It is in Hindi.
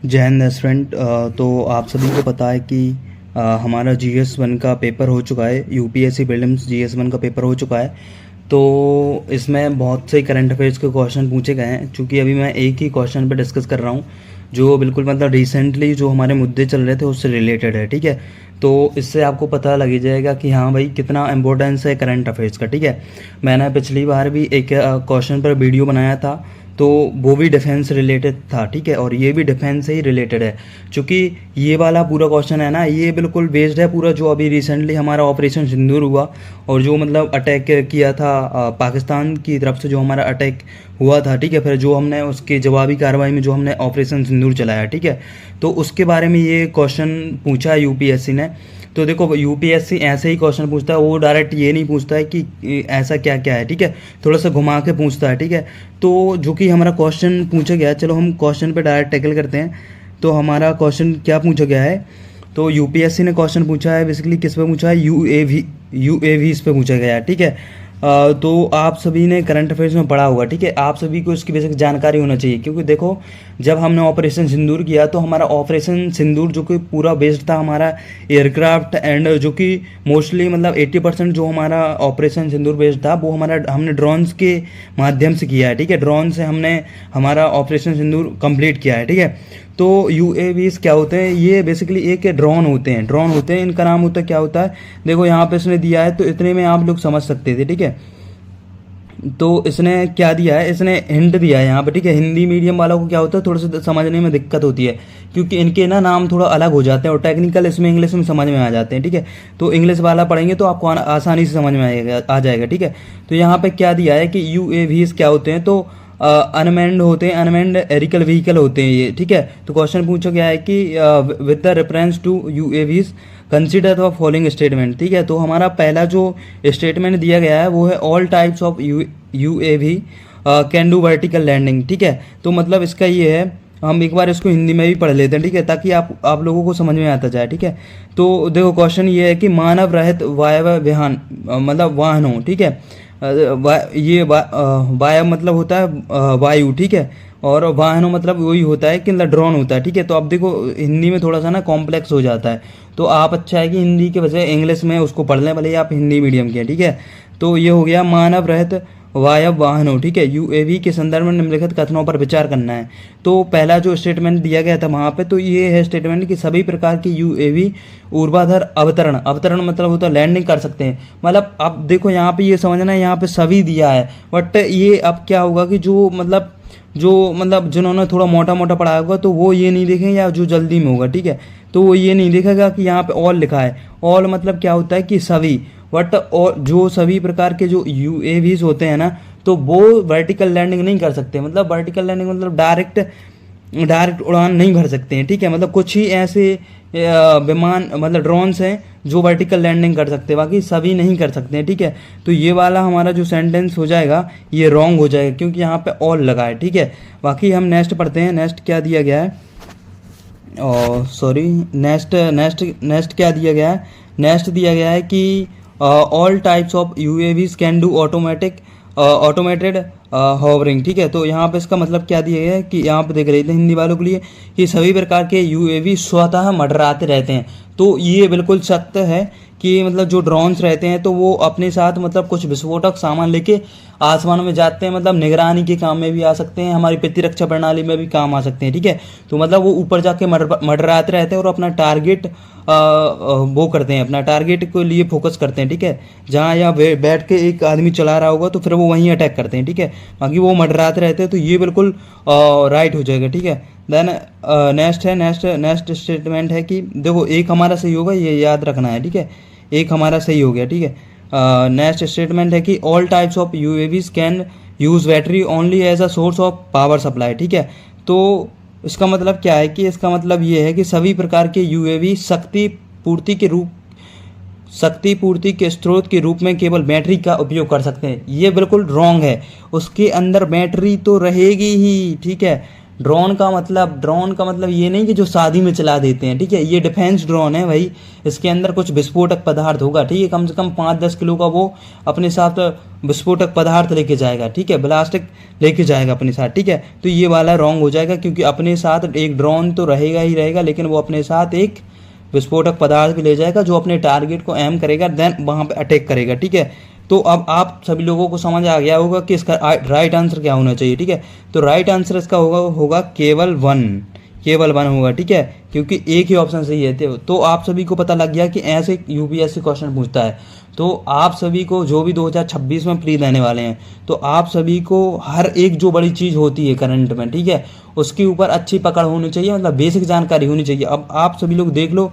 जय हिंद स्टूडेंट। तो आप सभी को पता है कि हमारा GS1 का पेपर हो चुका है। यूपीएससी प्रीलिम्स GS1 का पेपर हो चुका है। तो इसमें बहुत से करंट अफेयर्स के क्वेश्चन पूछे गए हैं। चूँकि अभी मैं एक ही क्वेश्चन पर डिस्कस कर रहा हूँ जो बिल्कुल मतलब रिसेंटली जो हमारे मुद्दे चल रहे थे उससे रिलेटेड है। ठीक है, तो इससे आपको पता लग ही जाएगा कि हाँ भाई कितना इम्पोर्टेंस है करंट अफेयर्स का। ठीक है, मैंने पिछली बार भी एक क्वेश्चन पर वीडियो बनाया था, तो वो भी डिफेंस रिलेटेड था। ठीक है, और ये भी डिफेंस से ही रिलेटेड है। क्योंकि ये वाला पूरा क्वेश्चन है ना, ये बिल्कुल बेस्ड है पूरा जो अभी रिसेंटली हमारा ऑपरेशन सिंदूर हुआ और जो मतलब अटैक किया था पाकिस्तान की तरफ से जो हमारा अटैक हुआ था। ठीक है, फिर जो हमने उसके जवाबी कार्रवाई में जो हमने ऑपरेशन सिंदूर चलाया। ठीक है, तो उसके बारे में ये क्वेश्चन पूछा है यूपीएससी ने। तो देखो यूपीएससी ऐसे ही क्वेश्चन पूछता है, वो डायरेक्ट ये नहीं पूछता है कि ऐसा क्या क्या है। ठीक है, थोड़ा सा घुमा के पूछता है। ठीक है, तो जो कि हमारा क्वेश्चन पूछा गया है, चलो हम क्वेश्चन पे डायरेक्ट टैकल करते हैं। तो हमारा क्वेश्चन क्या पूछा गया है, तो यूपीएससी ने क्वेश्चन पूछा है बेसिकली किस पे पूछा है, यूएवीज पे पूछा गया है। ठीक है, तो आप सभी ने करंट अफेयर्स में पढ़ा होगा। ठीक है, आप सभी को इसकी बेसिक जानकारी होना चाहिए। क्योंकि देखो जब हमने ऑपरेशन सिंदूर किया तो हमारा ऑपरेशन सिंदूर जो कि पूरा बेस्ड था हमारा एयरक्राफ्ट एंड जो कि मोस्टली मतलब 80% जो हमारा ऑपरेशन सिंदूर बेस्ड था वो हमारा हमने ड्रोन्स के माध्यम से किया है। ठीक है, ड्रोन से हमने हमारा ऑपरेशन सिंदूर कंप्लीट किया है। ठीक है, तो यूएवीज क्या होते हैं, ये बेसिकली एक ड्रोन होते हैं, इनका नाम होता है क्या होता है, देखो यहाँ पे इसने दिया है तो इतने में आप लोग समझ सकते थे। ठीक है, तो इसने क्या दिया है, इसने हिंट दिया है यहाँ पे। ठीक है, हिंदी मीडियम वालों को क्या होता है थोड़ा सा समझने में दिक्कत होती है क्योंकि इनके ना नाम थोड़ा अलग हो जाते हैं और टेक्निकल इसमें इंग्लिश में समझ में आ जाते हैं। ठीक है, तो इंग्लिश वाला पढ़ेंगे तो आपको आसानी से समझ में आ जाएगा। ठीक है, तो यहाँ पे क्या दिया है कि यूएवीज क्या होते हैं, तो अनमैन्ड होते हैं, अनमैन्ड एरिकल व्हीकल होते हैं ये। ठीक है, तो क्वेश्चन पूछा गया है कि with the reference to UAVs consider the following statement. ठीक है, तो हमारा पहला जो स्टेटमेंट दिया गया है वो है all types of UAV can do vertical landing. ठीक है, तो मतलब इसका ये है, हम एक बार इसको हिंदी में भी पढ़ लेते हैं। ठीक है, ताकि आप लोगों को समझ में आता जाए। ठीक है, तो देखो क्वेश्चन ये है कि मानव रहित वायव्य विहान मतलब वाहनों। ठीक है, वायु मतलब होता है वायु। ठीक है, और वाहनों मतलब वही होता है कि मतलब ड्रोन होता है। ठीक है, तो अब देखो हिंदी में थोड़ा सा ना कॉम्प्लेक्स हो जाता है, तो आप अच्छा है कि हिंदी के बजाय इंग्लिश में उसको पढ़ लें, भले ही आप हिंदी मीडियम के हैं। ठीक है, तो ये हो गया मानव रहित वायव वाहनों। ठीक है, यूएवी के संदर्भ में निम्नलिखित कथनों पर विचार करना है। तो पहला जो स्टेटमेंट दिया गया था वहाँ पे, तो ये है स्टेटमेंट कि सभी प्रकार की यूएवी ऊर्ध्वाधर अवतरण, अवतरण मतलब होता है लैंडिंग कर सकते हैं। मतलब अब देखो यहाँ पे ये समझना है, यहाँ पे सभी दिया है, बट ये अब क्या होगा कि जो मतलब जिन्होंने थोड़ा मोटा मोटा पढ़ा होगा तो वो ये नहीं देखेंगे, या जो जल्दी में होगा। ठीक है, तो वो ये नहीं देखेगा कि यहाँ पे ऑल लिखा है। ऑल मतलब क्या होता है कि सभी, बट और जो सभी प्रकार के जो यूएवीज होते हैं ना, तो वो वर्टिकल लैंडिंग नहीं कर सकते। मतलब वर्टिकल लैंडिंग मतलब डायरेक्ट उड़ान नहीं भर सकते हैं। ठीक है, मतलब कुछ ही ऐसे विमान मतलब ड्रोन्स हैं जो वर्टिकल लैंडिंग कर सकते हैं, बाकी सभी नहीं कर सकते हैं। ठीक है, तो ये वाला हमारा जो सेंटेंस हो जाएगा ये रॉन्ग हो जाएगा क्योंकि यहाँ पे ऑल लगा है। ठीक है, बाकी हम नेक्स्ट पढ़ते हैं। नेक्स्ट क्या दिया गया है, और सॉरी नेक्स्ट क्या दिया गया है, नेक्स्ट दिया गया है कि all types of UAVs can do automated hovering. ठीक है, तो यहाँ पे इसका मतलब क्या दिया गया है कि यहाँ पे देख रहे थे हिंदी वालों के लिए कि सभी प्रकार के यूएवी स्वतः मंडराते रहते हैं। तो ये बिल्कुल सत्य है कि मतलब जो ड्रोन्स रहते हैं तो वो अपने साथ मतलब कुछ विस्फोटक सामान लेके आसमान में जाते हैं, मतलब निगरानी के काम में भी आ सकते हैं, हमारी प्रतिरक्षा प्रणाली में भी काम आ सकते हैं। ठीक है, तो मतलब वो ऊपर जाके मंडराते रहते हैं और अपना टारगेट वो करते हैं, अपना टारगेट के लिए फोकस करते हैं। ठीक है, जहाँ यहाँ बैठ के एक आदमी चला रहा होगा तो फिर वो वहीं अटैक करते हैं। ठीक है, बाकी वो मंडराते रहते हैं, तो ये बिल्कुल राइट हो जाएगा। ठीक है, देन नेक्स्ट स्टेटमेंट है कि देखो एक हमारा सही होगा, ये याद रखना है। ठीक है, एक हमारा सही हो गया। ठीक है, नेक्स्ट स्टेटमेंट है कि all types of UAVs can use battery only as a source of power supply. ठीक है, तो इसका मतलब क्या है कि इसका मतलब ये है कि सभी प्रकार के यूएवी शक्ति पूर्ति के स्रोत के रूप में केवल बैटरी का उपयोग कर सकते हैं। ये बिल्कुल रॉन्ग है, उसके अंदर बैटरी तो रहेगी ही। ठीक है, ड्रोन का मतलब ये नहीं कि जो शादी में चला देते हैं, ठीक है। ये डिफेंस ड्रोन है भाई। इसके अंदर कुछ विस्फोटक पदार्थ होगा, ठीक है। कम से कम 5-10 किलो का वो अपने साथ विस्फोटक पदार्थ लेके जाएगा, ठीक है। ब्लास्टिक लेके जाएगा अपने साथ, ठीक है। तो ये वाला रॉन्ग हो जाएगा, क्योंकि अपने साथ एक ड्रोन तो रहेगा ही रहेगा, लेकिन वो अपने साथ एक विस्फोटक पदार्थ भी ले जाएगा जो अपने टारगेट को एम करेगा, देन वहां पे अटैक करेगा, ठीक है। तो अब आप सभी लोगों को समझ आ गया होगा कि इसका राइट आंसर क्या होना चाहिए, ठीक है। तो राइट आंसर इसका होगा केवल वन होगा, ठीक है, क्योंकि एक ही ऑप्शन सही है। तो आप सभी को पता लग गया कि ऐसे यूपीएससी क्वेश्चन पूछता है। तो आप सभी को जो भी 2026 में फ्री देने वाले हैं, तो आप सभी को हर एक जो बड़ी चीज़ होती है करंट में, ठीक है, उसके ऊपर अच्छी पकड़ होनी चाहिए, मतलब बेसिक जानकारी होनी चाहिए। अब आप सभी लोग देख लो